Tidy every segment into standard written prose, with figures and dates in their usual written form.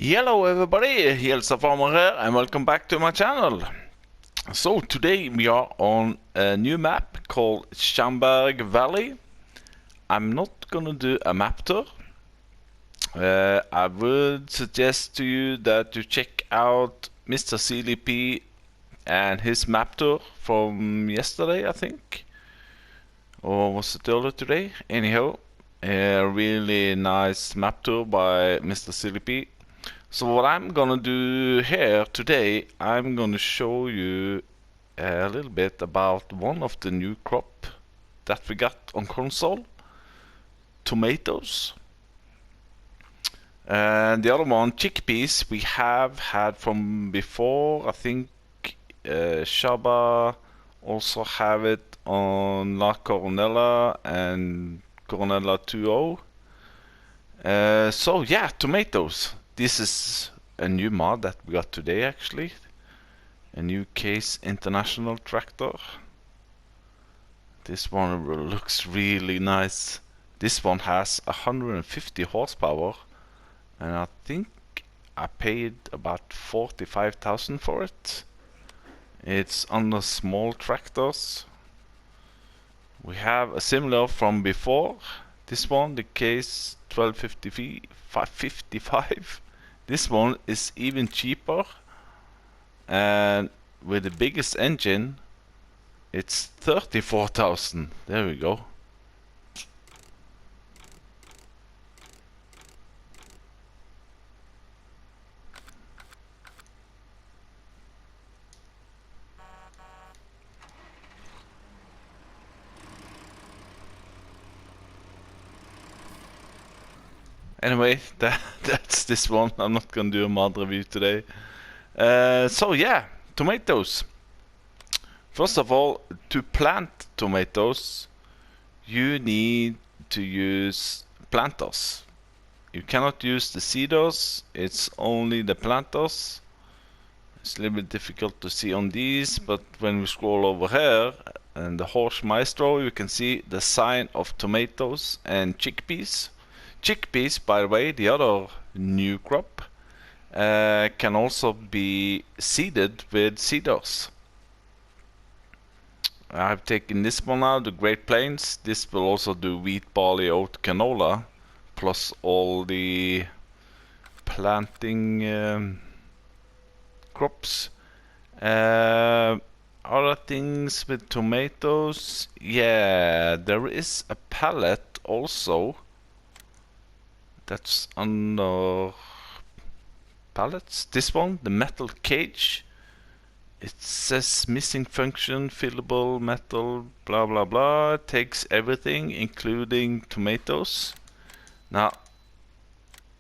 Hello everybody, Jelsa Farmer here and welcome back to my channel. So today we are on a new map called Chamberg Valley. I'm not gonna do a map tour. I would suggest to you that you check out Mr. CLP and his map tour from yesterday, I think. Or was it earlier today? Anyhow, a really nice map tour by Mr. CLP. So what I'm gonna do here today, I'm gonna show you a little bit about one of the new crop that we got on console, tomatoes. And the other one, chickpeas, we have had from before. I think Shaba also have it on La Coronella and Coronella 2.0. So yeah, tomatoes. This is a new mod that we got today actually. A new Case International tractor. This one looks really nice. This one has 150 horsepower and I think I paid about 45,000 for it. It's under small tractors. We have a similar from before. This one, the Case 1255. This one is even cheaper, and with the biggest engine, it's 34,000. There we go. Anyway, that's this one. I'm not gonna do a mod review today. So yeah, tomatoes. First of all, to plant tomatoes, you need to use planters. You cannot use the seeders, it's only the planters. It's a little bit difficult to see on these, but when we scroll over here, and the horse maestro, you can see the sign of tomatoes and chickpeas. Chickpeas, by the way, the other new crop, can also be seeded with seeders. I've taken this one out, the Great Plains. This will also do wheat, barley, oat, canola, plus all the planting crops. Other things with tomatoes, yeah, there is a pallet also. That's under pallets. This one, the metal cage. It says missing function, fillable metal, blah blah blah. It takes everything, including tomatoes. Now,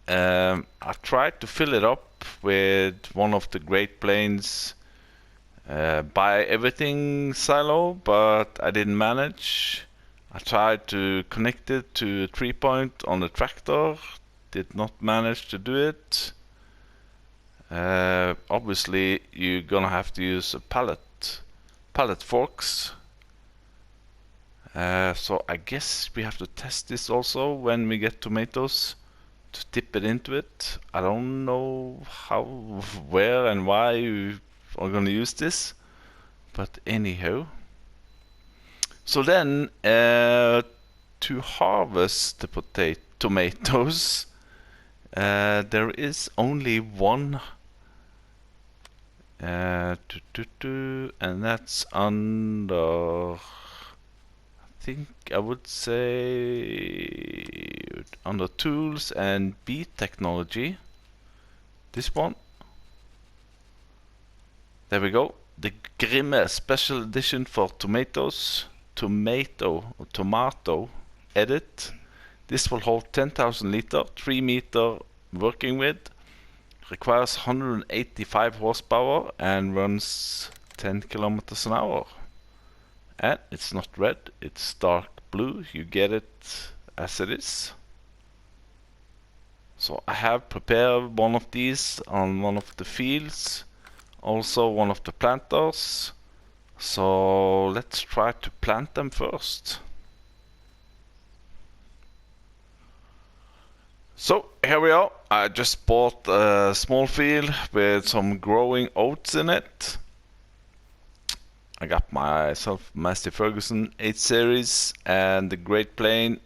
I tried to fill it up with one of the Great Plains buy everything silo, but I didn't manage. I tried to connect it to a 3-point on the tractor, did not manage to do it. Obviously you're gonna have to use a pallet forks. So I guess we have to test this also when we get tomatoes, to dip it into it. I don't know how, where and why you are gonna use this, but anyhow. So then, to harvest the tomatoes, there is only one, and that's under, I think I would say, under tools and beet technology. This one. There we go. The Grimme special edition for tomatoes. Tomato edit. This will hold 10,000 liter, 3 meter working width, requires 185 horsepower and runs 10 kilometers an hour. And it's not red, it's dark blue. You get it as it is. So I have prepared one of these on one of the fields, also one of the planters. So let's try to plant them first. So here we are. I just bought a small field with some growing oats in it. I got myself Massey Ferguson 8 Series and the Great Plain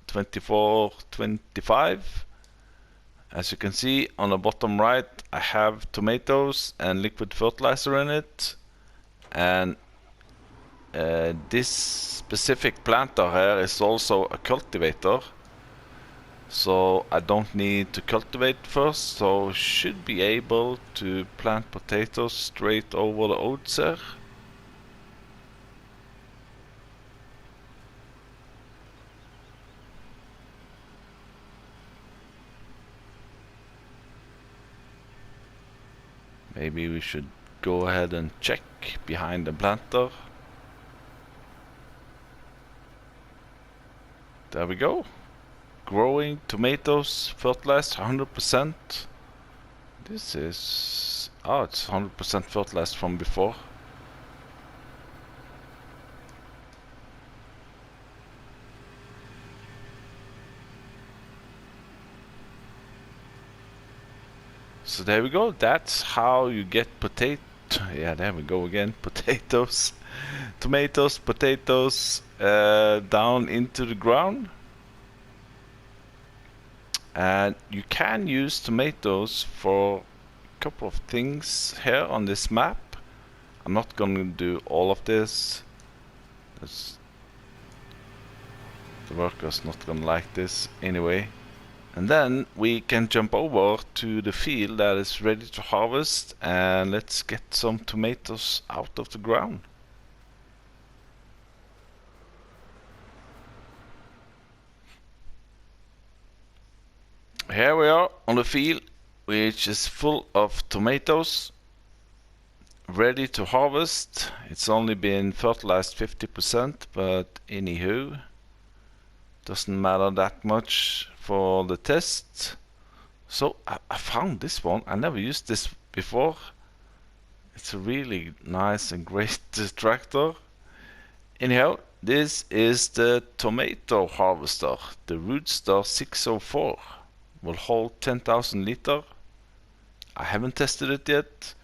2425. As you can see on the bottom right, I have tomatoes and liquid fertilizer in it. And this specific planter here is also a cultivator. So I don't need to cultivate first, so should be able to plant potatoes straight over the oats here. Maybe we should go ahead and check behind the planter. There we go. Growing tomatoes, fertilized 100%. This is... oh, it's 100% fertilized from before. So there we go. That's how you get yeah, there we go again. Potatoes, tomatoes, potatoes down into the ground. And you can use tomatoes for a couple of things here on this map. I'm not going to do all of this. The worker's not going to like this anyway. And then we can jump over to the field that is ready to harvest, and let's get some tomatoes out of the ground. Here we are on the field, which is full of tomatoes, ready to harvest. It's only been fertilized 50%, but anywho, doesn't matter that much for the test. So I found this one. I never used this before. It's a really nice and great tractor. Anyhow, this is the tomato harvester, the Roadster 604. Will hold 10,000 liter. I haven't tested it yet.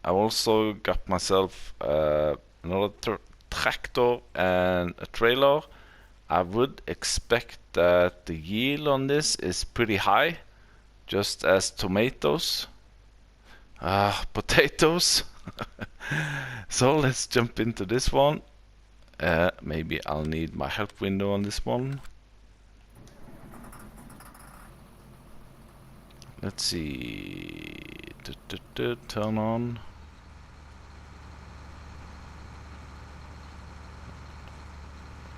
I also got myself another tractor and a trailer. I would expect that the yield on this is pretty high, just as tomatoes. Potatoes. So let's jump into this one. Maybe I'll need my help window on this one. Let's see. Turn on.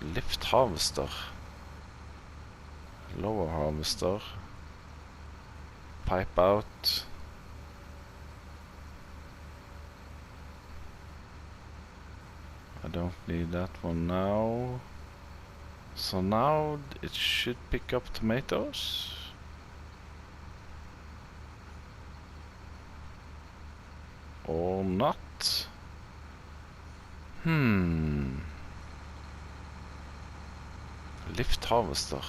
Lift harvester. Lower harvester. Pipe out. I don't need that one now. So now it should pick up tomatoes. Or not. Lift harvester.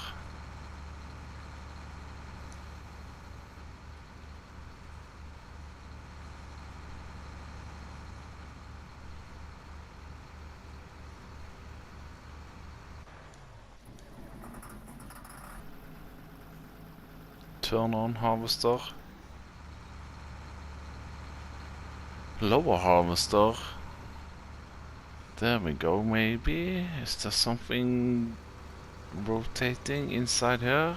Turn on harvester. Lower harvester. There we go, maybe. Is there something rotating inside here?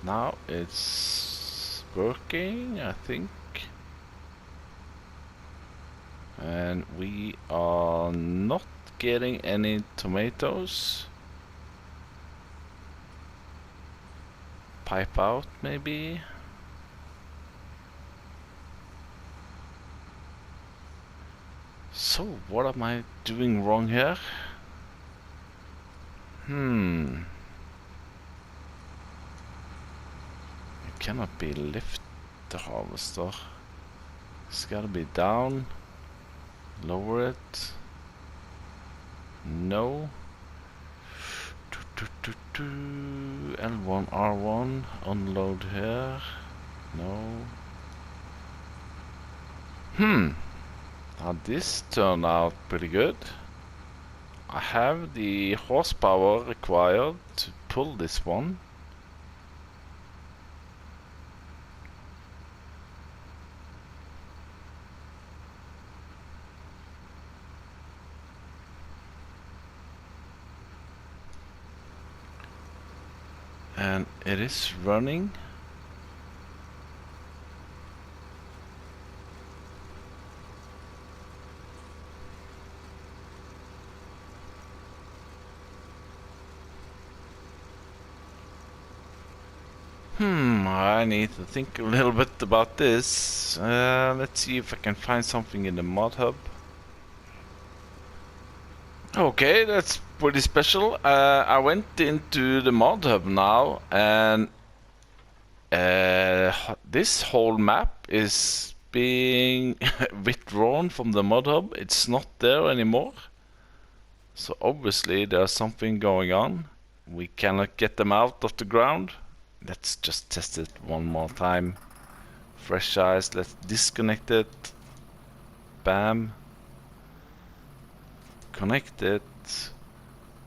Now it's working, I think. And we are not getting any tomatoes. Pipe out, maybe. So, what am I doing wrong here? It cannot be lift the harvester. It's gotta be down. Lower it. No. L1, R1, unload here. No. Now this turned out pretty good. I have the horsepower required to pull this one. And it is running. I need to think a little bit about this. Let's see if I can find something in the mod hub. Okay, that's pretty special. I went into the mod hub now, and this whole map is being withdrawn from the mod hub. It's not there anymore. So obviously there's something going on. We cannot get them out of the ground. Let's just test it one more time. Fresh eyes, let's disconnect it. Bam. Connect it.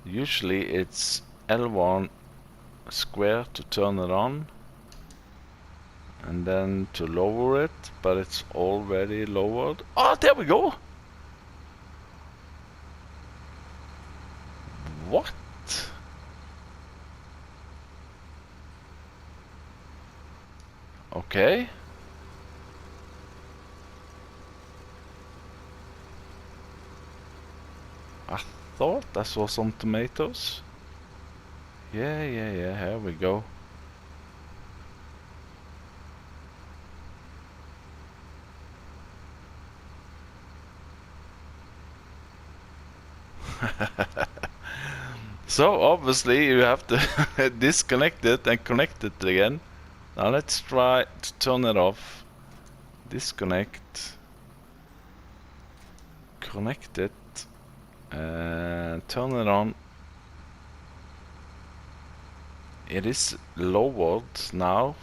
Usually it's L1 square to turn it on, and then to lower it, but it's already lowered. Oh, there we go! What? Okay. I thought I saw some tomatoes. Yeah, here we go. So obviously you have to disconnect it and connect it again. Now let's try to turn it off. Disconnect. Connect it. And turn it on. It is lowered now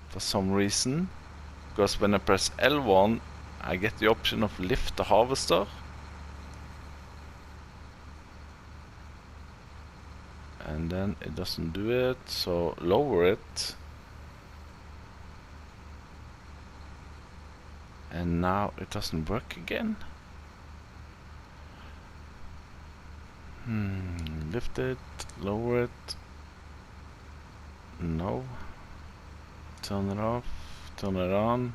for some reason, because when I press L1 I get the option of lift the harvester. And then it doesn't do it, so lower it. And now it doesn't work again. Lift it, lower it. No. Turn it off, turn it on.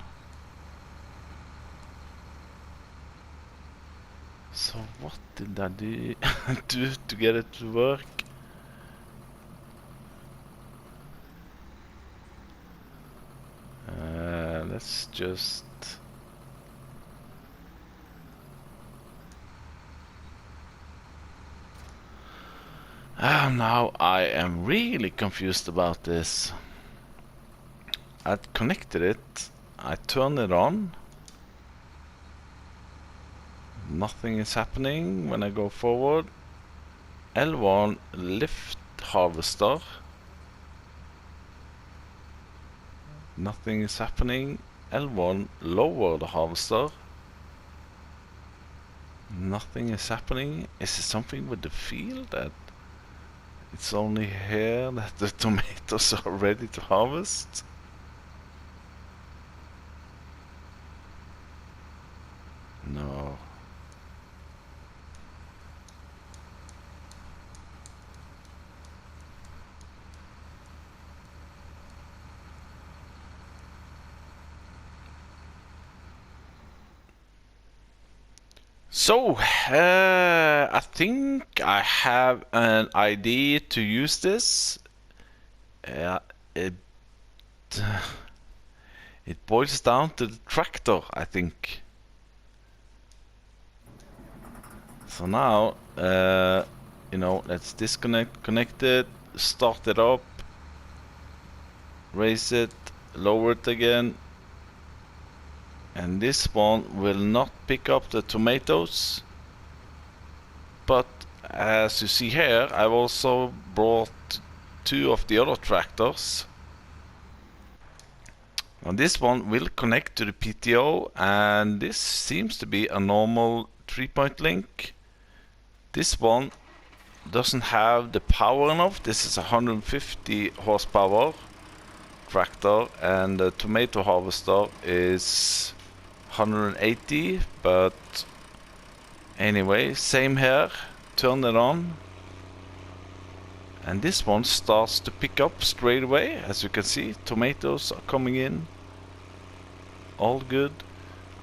So what did I do to get it to work? Let's just... now I am really confused about this. I connected it, I turned it on. Nothing is happening when I go forward. L1 lift harvester. Nothing is happening. L1 lower the harvester. Nothing is happening. Is it something with the field that it's only here that the tomatoes are ready to harvest? No. So, I think I have an idea to use this. It boils down to the tractor, I think. So now, you know, let's disconnect, connect it, start it up, raise it, lower it again. And this one will not pick up the tomatoes, but as you see here, I've also brought two of the other tractors. Now this one will connect to the PTO, and this seems to be a normal 3-point link. This one doesn't have the power enough. This is a 150 horsepower tractor, and the tomato harvester is 180, but anyway, same here. Turn it on, and this one starts to pick up straight away. As you can see, tomatoes are coming in. All good.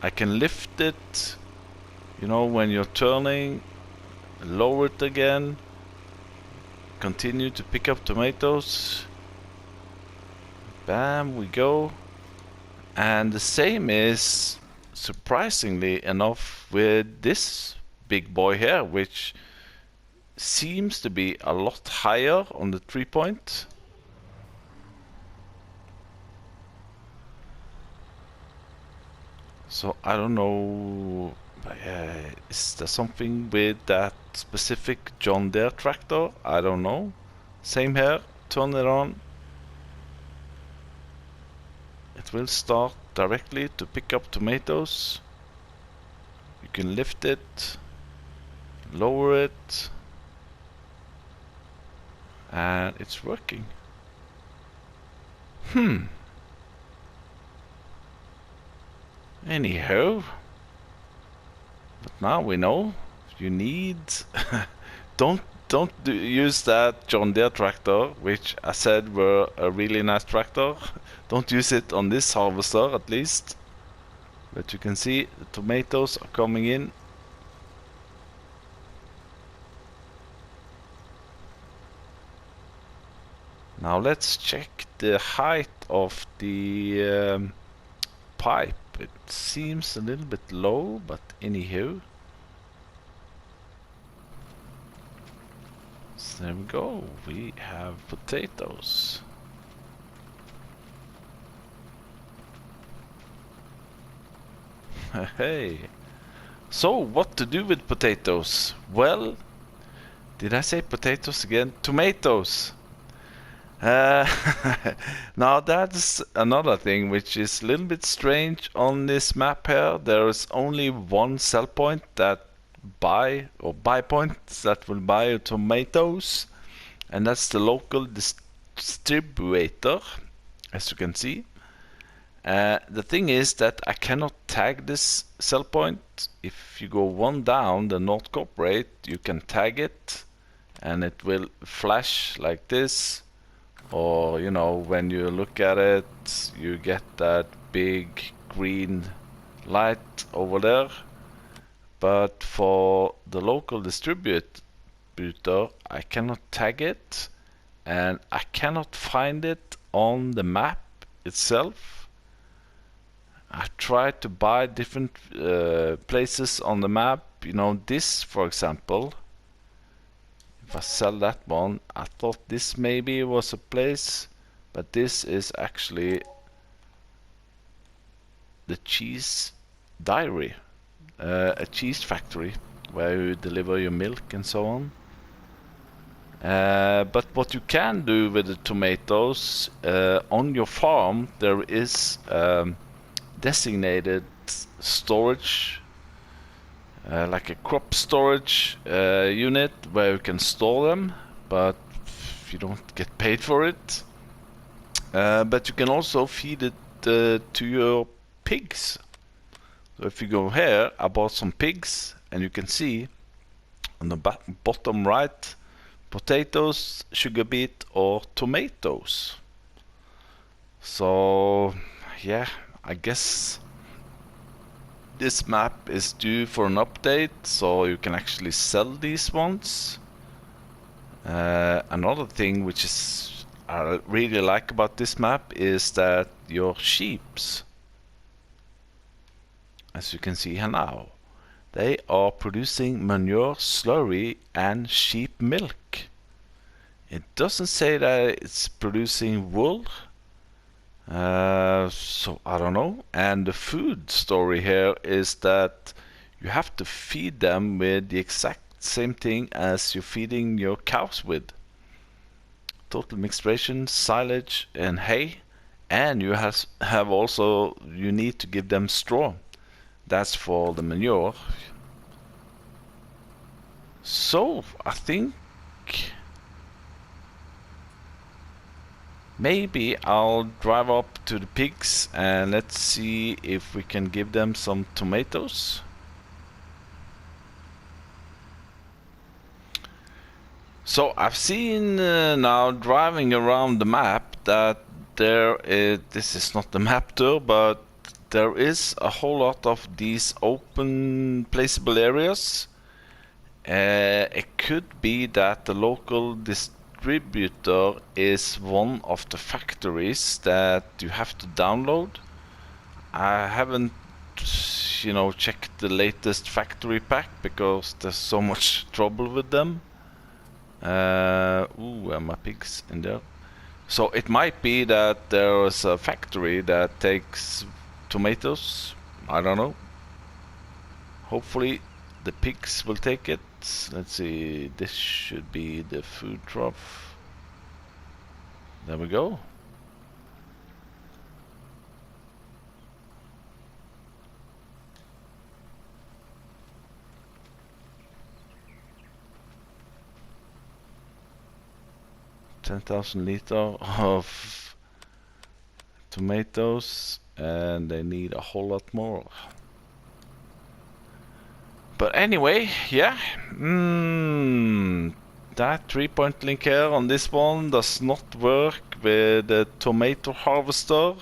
I can lift it, you know, when you're turning, lower it again, continue to pick up tomatoes. Bam, we go. And the same is, surprisingly enough, with this big boy here, which seems to be a lot higher on the 3-point. So I don't know, is there something with that specific John Deere tractor? I don't know. Same here, turn it on. It will start directly to pick up tomatoes. You can lift it, lower it, and it's working. Anyhow, but now we know you need don't use that John Deere tractor, which I said were a really nice tractor. Don't use it on this harvester at least. But you can see the tomatoes are coming in. Now let's check the height of the pipe. It seems a little bit low, but anyhow. So there we go. We have potatoes. Hey. So what to do with potatoes? Well, did I say potatoes again? Tomatoes. Now that's another thing which is a little bit strange on this map here. There is only one sell point that buy points that will buy your tomatoes, and that's the local distributor, as you can see. The thing is that I cannot tag this sell point. If you go one down, the North Corporate, you can tag it and it will flash like this. Or, you know, when you look at it, you get that big green light over there. But for the local distributor, I cannot tag it, and I cannot find it on the map itself. I tried to buy different places on the map. You know, this, for example. If I sell that one, I thought this maybe was a place, but this is actually the cheese dairy, a cheese factory where you deliver your milk and so on. But what you can do with the tomatoes, on your farm there is designated storage, like a crop storage unit where you can store them, but you don't get paid for it. But you can also feed it to your pigs. So if you go here, I bought some pigs, and you can see on the bottom right, potatoes, sugar beet, or tomatoes. So yeah, I guess this map is due for an update, so you can actually sell these ones. Another thing which is I really like about this map is that your sheeps, as you can see here now, they are producing manure, slurry, and sheep milk. It doesn't say that it's producing wool. So I don't know. And the food story here is that you have to feed them with the exact same thing as you're feeding your cows with. total mixed ration, silage and hay. And you have also, you need to give them straw. That's for the manure. So I think maybe I'll drive up to the pigs and let's see if we can give them some tomatoes. So I've seen now driving around the map that this is not the map tour, but there is a whole lot of these open placeable areas. It could be that the local distributor is one of the factories that you have to download. I haven't, checked the latest factory pack because there's so much trouble with them. Are my pigs in there? So it might be that there is a factory that takes tomatoes. I don't know. Hopefully the pigs will take it. Let's see, this should be the food trough. There we go. $10,000 of tomatoes, and they need a whole lot more. But anyway, yeah, that 3-point link here on this one does not work with the tomato harvester.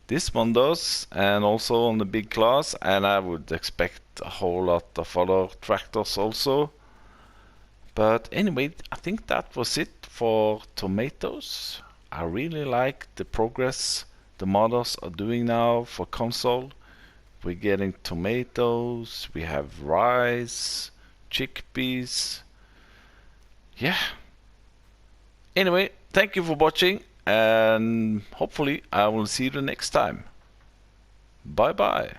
This one does, and also on the big class, and I would expect a whole lot of other tractors also. But anyway, I think that was it for tomatoes. I really like the progress the modders are doing now for console. We're getting tomatoes, we have rice, chickpeas. Yeah. Anyway, thank you for watching, and hopefully I will see you the next time. Bye bye.